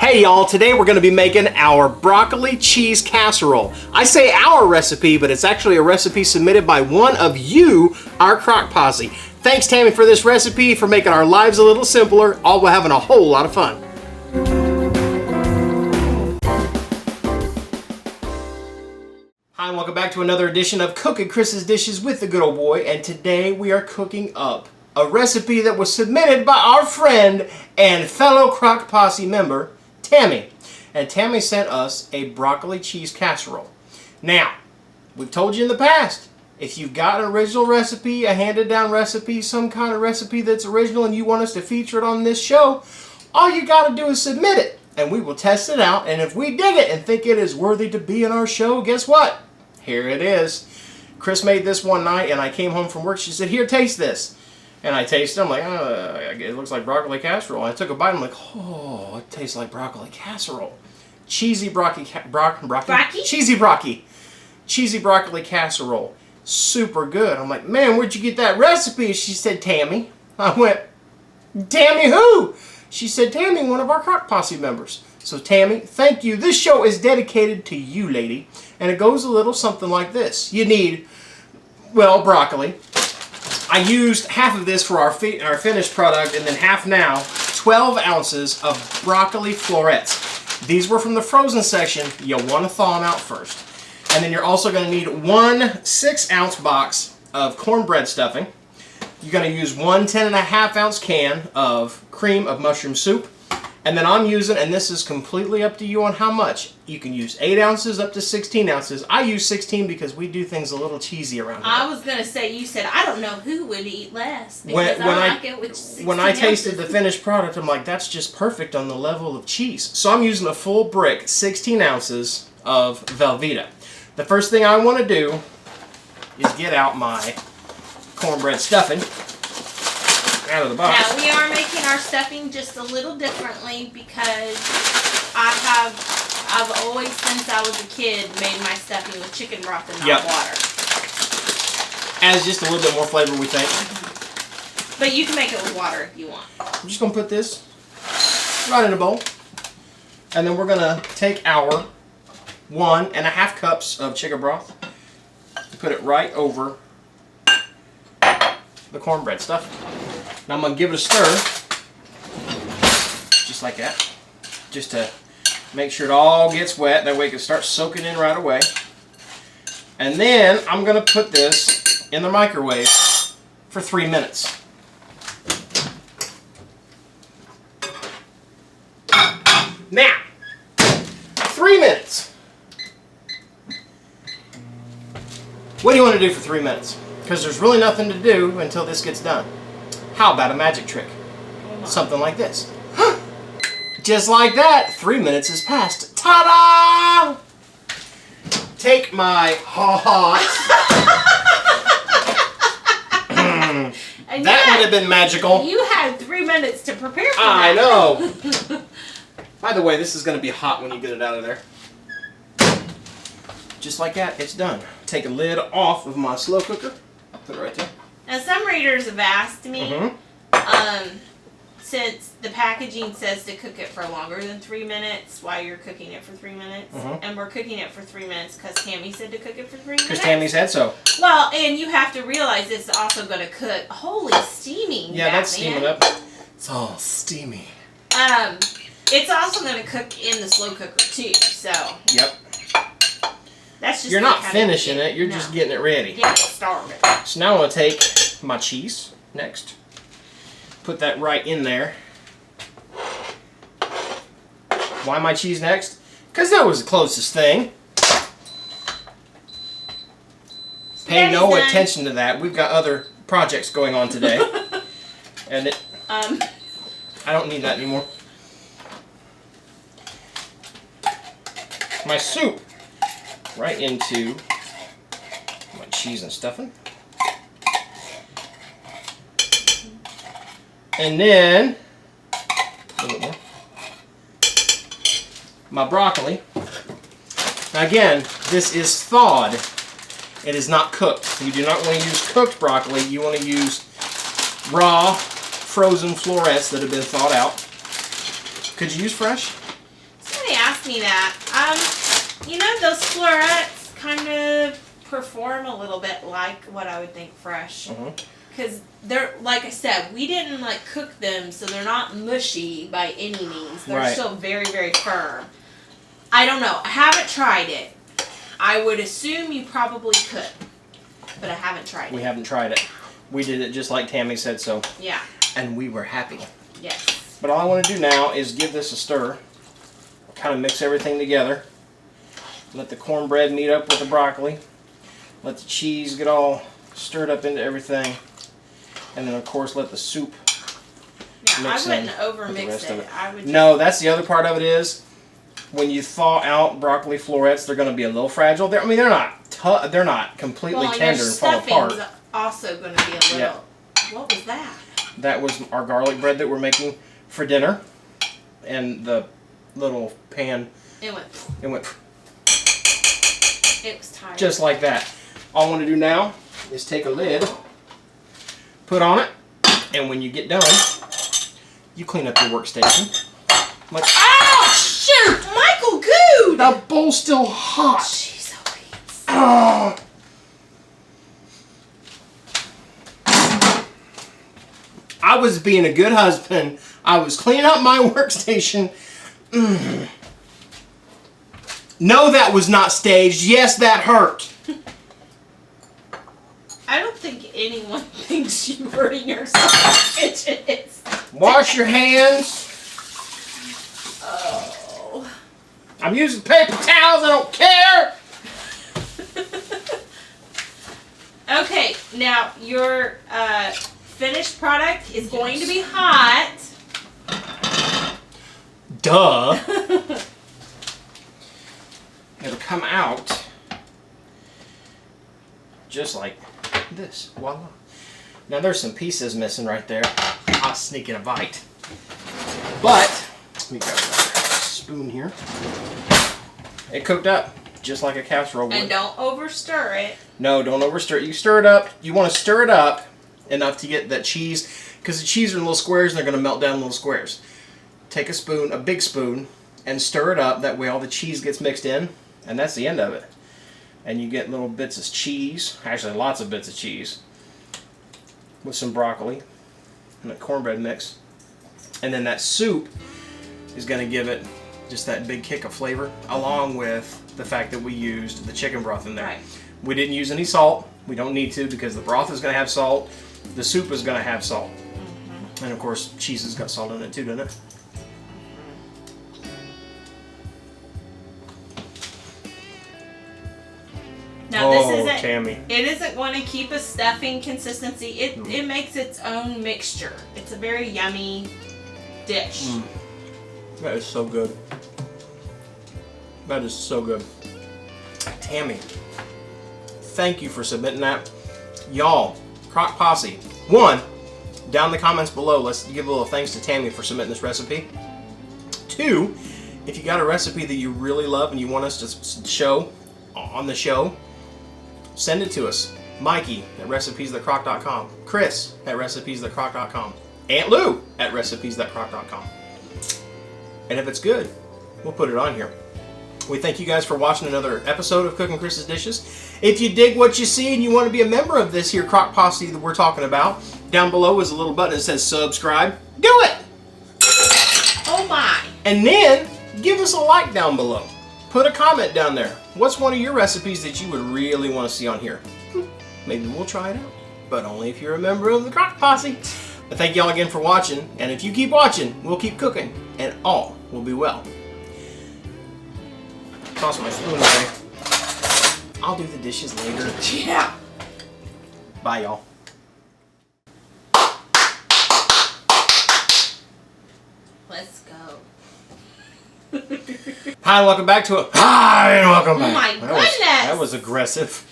Hey y'all, today we're going to be making our broccoli cheese casserole. I say our recipe, but it's actually a recipe submitted by one of you, our Crock posse. Thanks Tammy for this recipe, for making our lives a little simpler, all while having a whole lot of fun. Hi and welcome back to another edition of Cooking Chris's Dishes with the Good Old Boy, and today we are cooking up a recipe that was submitted by our friend and fellow Crock posse member, Tammy. And Tammy sent us a broccoli cheese casserole. Now, we've told you in the past, if you've got an original recipe, a handed down recipe, some kind of recipe that's original and you want us to feature it on this show, all you got to do is submit it and we will test it out, and if we dig it and think it is worthy to be in our show, guess what? Here it is. Chris made this one night and I came home from work. She said, here, taste this. And I tasted it. I'm like, it looks like broccoli casserole. And I took a bite. I'm like, oh, it tastes like broccoli casserole. Cheesy broccoli casserole. Super good. I'm like, man, where'd you get that recipe? She said, Tammy. I went, Tammy who? She said, Tammy, one of our Crock posse members. So Tammy, thank you. This show is dedicated to you, lady. And it goes a little something like this. You need, well, broccoli. I used half of this for our finished product, and then half now, 12 ounces of broccoli florets. These were from the frozen section. You'll want to thaw them out first. And then you're also going to need one 6-ounce box of cornbread stuffing. You're going to use one 10.5-ounce can of cream of mushroom soup. And then I'm using, and this is completely up to you on how much. You can use 8 ounces up to 16 ounces. I use 16 because we do things a little cheesy around here. I was going to say, you said, I don't know who would eat less. Because I like it with 16 when I tasted ounces. the finished product, I'm like, that's just perfect on the level of cheese. So I'm using a full brick, 16 ounces of Velveeta. The first thing I want to do is get out my cornbread stuffing out of the box. Now, we are making our stuffing just a little differently because I've always, since I was a kid, made my stuffing with chicken broth and not water. Adds just a little bit more flavor, we think. But you can make it with water if you want. I'm just going to put this right in a bowl. And then we're going to take our 1.5 cups of chicken broth and put it right over the cornbread stuffing. Now I'm going to give it a stir, just like that, just to make sure it all gets wet. That way it can start soaking in right away. And then I'm going to put this in the microwave for 3 minutes. Now, 3 minutes. What do you want to do for 3 minutes? Because there's really nothing to do until this gets done. How about a magic trick? Something like this. Just like that, 3 minutes has passed. Ta-da! Take my hot. That would have been magical. You had 3 minutes to prepare for I that. know. By the way, this is going to be hot when you get it out of there. Just like that, it's done. Take a lid off of my slow cooker. Put it right there. Now, some readers have asked me, since the packaging says to cook it for longer than 3 minutes, why you're cooking it for 3 minutes. And we're cooking it for 3 minutes because Tammy said to cook it for 3 minutes. Because Tammy said so. Well, and you have to realize it's also going to cook. Holy steaming. Yeah, that's steaming up. It's all steamy. It's also going to cook in the slow cooker too, so. Yep. That's just you're not finishing it, you're just getting it ready. Getting it started. So now I'm going to take my cheese next. Put that right in there. Why my cheese next? Because that was the closest thing. Pay no attention to that. We've got other projects going on today. And it... I don't need that anymore. My soup. Right into my cheese and stuffing. And then a little bit more. My broccoli. Now again, this is thawed. It is not cooked. You do not want to use cooked broccoli. You want to use raw, frozen florets that have been thawed out. Could you use fresh? asked me that. You know, those florets kind of perform a little bit like what I would think fresh. Because they're, like I said, we didn't like cook them, so they're not mushy by any means. They're still very, very firm. I don't know. I haven't tried it. I would assume you probably could, but I haven't tried it. We haven't tried it. We did it just like Tammy said so. Yeah. And we were happy. Yes. But all I want to do now is give this a stir. Kind of mix everything together. Let the cornbread meet up with the broccoli. Let the cheese get all stirred up into everything. And then, of course, let the soup mix in. I wouldn't overmix it. I would. No, that's the other part of it is when you thaw out broccoli florets, they're going to be a little fragile. I mean, they're not completely tender and fall apart. Your stuffing's also going to be a little. Yeah. What was that? That was our garlic bread that we're making for dinner, and the little pan. It went. It was tired. Just like that. All I want to do now is take a lid, put on it, and when you get done, you clean up your workstation. Like, oh shoot! Michael Good! The bowl's still hot. Jeez, oh. I was being a good husband. I was cleaning up my workstation. No, that was not staged. Yes, that hurt. I don't think anyone thinks you hurting yourself in the kitchen. It's wash your hands. Oh. I'm using paper towels. I don't care. Okay, now your finished product is going to be hot. Duh. It'll come out just like this. Voila. Now there's some pieces missing right there. I'll sneak in a bite. But let me grab a spoon here. It cooked up just like a casserole would. And don't overstir it. No, don't overstir it. You stir it up. You want to stir it up enough to get that cheese, because the cheese are in little squares and they're going to melt down in little squares. Take a spoon, a big spoon, and stir it up. That way all the cheese gets mixed in, and that's the end of it. And you get little bits of cheese, actually lots of bits of cheese, with some broccoli and a cornbread mix. And then that soup is going to give it just that big kick of flavor, along with the fact that we used the chicken broth in there. Right. We didn't use any salt. We don't need to, because the broth is going to have salt. The soup is going to have salt. Mm-hmm. And of course, cheese has got salt in it too, doesn't it? Now this isn't, Tammy. It isn't going to keep a stuffing consistency. It makes its own mixture. It's a very yummy dish. That is so good. That is so good. Tammy, thank you for submitting that. Y'all, Crock Posse, one, down in the comments below, let's give a little thanks to Tammy for submitting this recipe. Two, if you got a recipe that you really love and you want us to show on the show, send it to us. Mikey at recipesthatcrock.com, Chris at recipesthatcrock.com, Aunt Lou at recipesthatcrock.com. And if it's good, we'll put it on here. We thank you guys for watching another episode of Cooking Chris's Dishes. If you dig what you see and you want to be a member of this here Crock Posse that we're talking about, down below is a little button that says subscribe. Do it! Oh my! And then give us a like down below. Put a comment down there. What's one of your recipes that you would really want to see on here? Maybe we'll try it out, but only if you're a member of the Crock Posse. But thank y'all again for watching, and if you keep watching, we'll keep cooking, and all will be well. Toss my spoon away. I'll do the dishes later. Yeah. Bye, y'all. Let's go. Hi, and welcome back to it. Hi, and welcome back. Oh my goodness. That was aggressive.